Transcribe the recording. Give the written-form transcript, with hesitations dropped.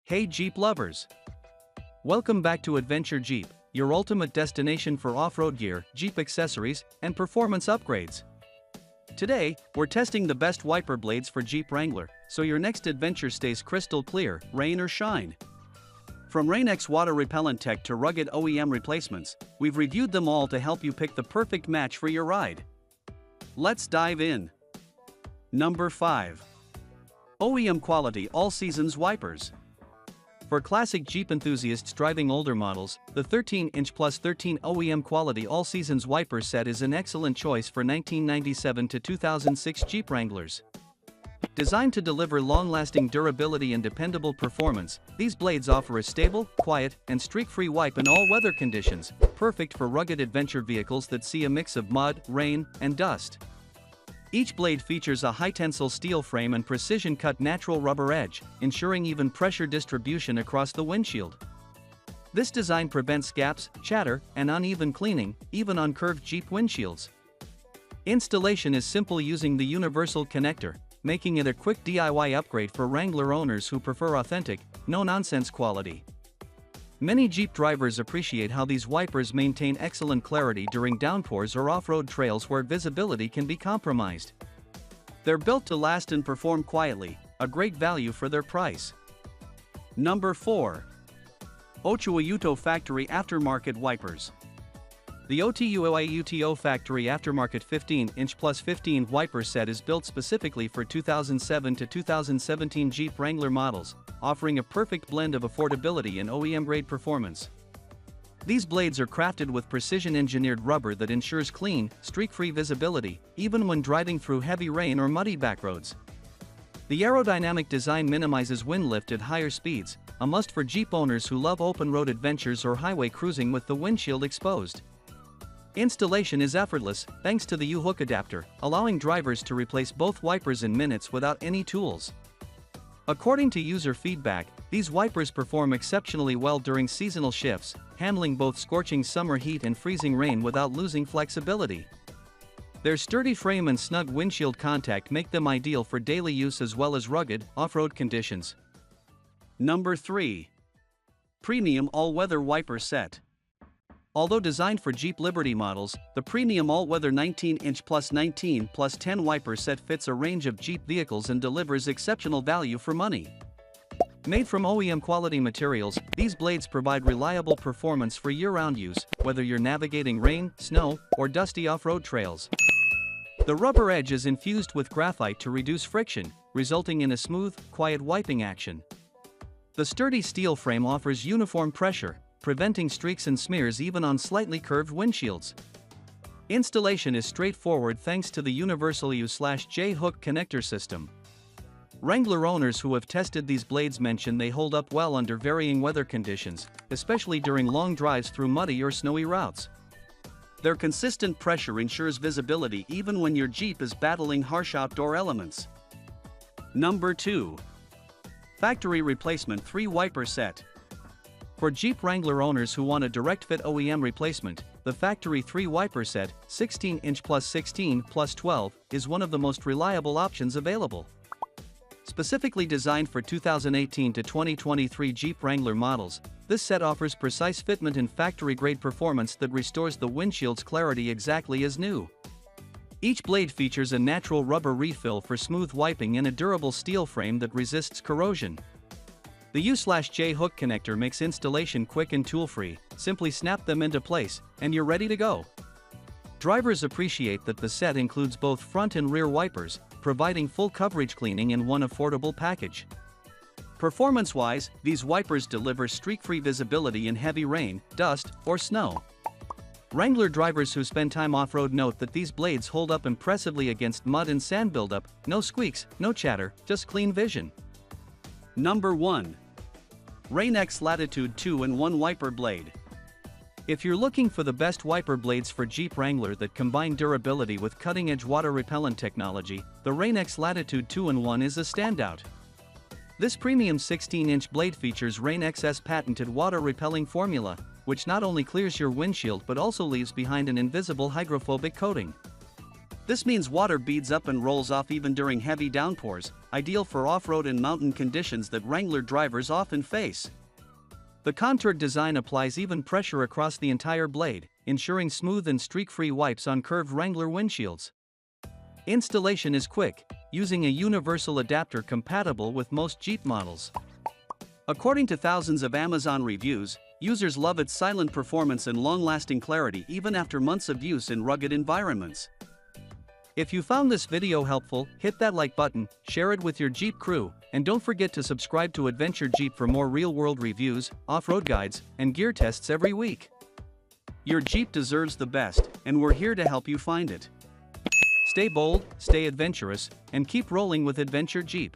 Hey Jeep lovers! Welcome back to Adventure Jeep, your ultimate destination for off-road gear, Jeep accessories, and performance upgrades. Today, we're testing the best wiper blades for Jeep Wrangler, so your next adventure stays crystal clear, rain or shine. From Rain-X water repellent tech to rugged OEM replacements, we've reviewed them all to help you pick the perfect match for your ride. Let's dive in. Number 5. OEM Quality All-Seasons Wipers. For classic Jeep enthusiasts driving older models, the 13-inch plus 13 OEM Quality All-Seasons Wiper set is an excellent choice for 1997 to 2006 Jeep Wranglers. Designed to deliver long-lasting durability and dependable performance, these blades offer a stable, quiet, and streak-free wipe in all weather conditions, perfect for rugged adventure vehicles that see a mix of mud, rain, and dust. Each blade features a high-tensile steel frame and precision-cut natural rubber edge, ensuring even pressure distribution across the windshield. This design prevents gaps, chatter, and uneven cleaning, even on curved Jeep windshields. Installation is simple using the universal connector, making it a quick DIY upgrade for Wrangler owners who prefer authentic, no-nonsense quality. Many Jeep drivers appreciate how these wipers maintain excellent clarity during downpours or off-road trails where visibility can be compromised. They're built to last and perform quietly, a great value for their price. Number 4. Autozone Factory Aftermarket Wipers. The Autozone Factory Aftermarket 15-inch plus 15 wiper set is built specifically for 2007 to 2017 Jeep Wrangler models, offering a perfect blend of affordability and OEM-grade performance. These blades are crafted with precision-engineered rubber that ensures clean, streak-free visibility, even when driving through heavy rain or muddy backroads. The aerodynamic design minimizes wind lift at higher speeds, a must for Jeep owners who love open-road adventures or highway cruising with the windshield exposed. Installation is effortless, thanks to the U-hook adapter, allowing drivers to replace both wipers in minutes without any tools. According to user feedback, these wipers perform exceptionally well during seasonal shifts, handling both scorching summer heat and freezing rain without losing flexibility. Their sturdy frame and snug windshield contact make them ideal for daily use as well as rugged, off-road conditions. Number 3. Premium All-Weather Wiper Set. Although designed for Jeep Liberty models, the premium all-weather 19-inch plus 19 plus 10 wiper set fits a range of Jeep vehicles and delivers exceptional value for money. Made from OEM quality materials, these blades provide reliable performance for year-round use, whether you're navigating rain, snow, or dusty off-road trails. The rubber edge is infused with graphite to reduce friction, resulting in a smooth, quiet wiping action. The sturdy steel frame offers uniform pressure, preventing streaks and smears even on slightly curved windshields. Installation is straightforward thanks to the universal U/J hook connector system. Wrangler owners who have tested these blades mention they hold up well under varying weather conditions, especially during long drives through muddy or snowy routes. Their consistent pressure ensures visibility even when your Jeep is battling harsh outdoor elements. Number 2. Factory Replacement 3 Wiper Set. For Jeep Wrangler owners who want a direct-fit OEM replacement, the Factory 3 Wiper Set, 16-inch plus 16 plus 12, is one of the most reliable options available. Specifically designed for 2018 to 2023 Jeep Wrangler models, this set offers precise fitment and factory-grade performance that restores the windshield's clarity exactly as new. Each blade features a natural rubber refill for smooth wiping and a durable steel frame that resists corrosion. The U/J hook connector makes installation quick and tool-free. Simply snap them into place, and you're ready to go. Drivers appreciate that the set includes both front and rear wipers, providing full coverage cleaning in one affordable package. Performance-wise, these wipers deliver streak-free visibility in heavy rain, dust, or snow. Wrangler drivers who spend time off-road note that these blades hold up impressively against mud and sand buildup. No squeaks, no chatter, just clean vision. Number 1. Rain-X Latitude 2-in-1 Wiper Blade. If you're looking for the best wiper blades for Jeep Wrangler that combine durability with cutting-edge water repellent technology, the Rain-X Latitude 2-in-1 is a standout. This premium 16-inch blade features Rain-X's patented water-repelling formula, which not only clears your windshield but also leaves behind an invisible hydrophobic coating. This means water beads up and rolls off even during heavy downpours, ideal for off-road and mountain conditions that Wrangler drivers often face. The contoured design applies even pressure across the entire blade, ensuring smooth and streak-free wipes on curved Wrangler windshields. Installation is quick, using a universal adapter compatible with most Jeep models. According to thousands of Amazon reviews, users love its silent performance and long-lasting clarity even after months of use in rugged environments. If you found this video helpful, hit that like button, share it with your Jeep crew, and don't forget to subscribe to Adventure Jeep for more real-world reviews, off-road guides, and gear tests every week. Your Jeep deserves the best, and we're here to help you find it. Stay bold, stay adventurous, and keep rolling with Adventure Jeep.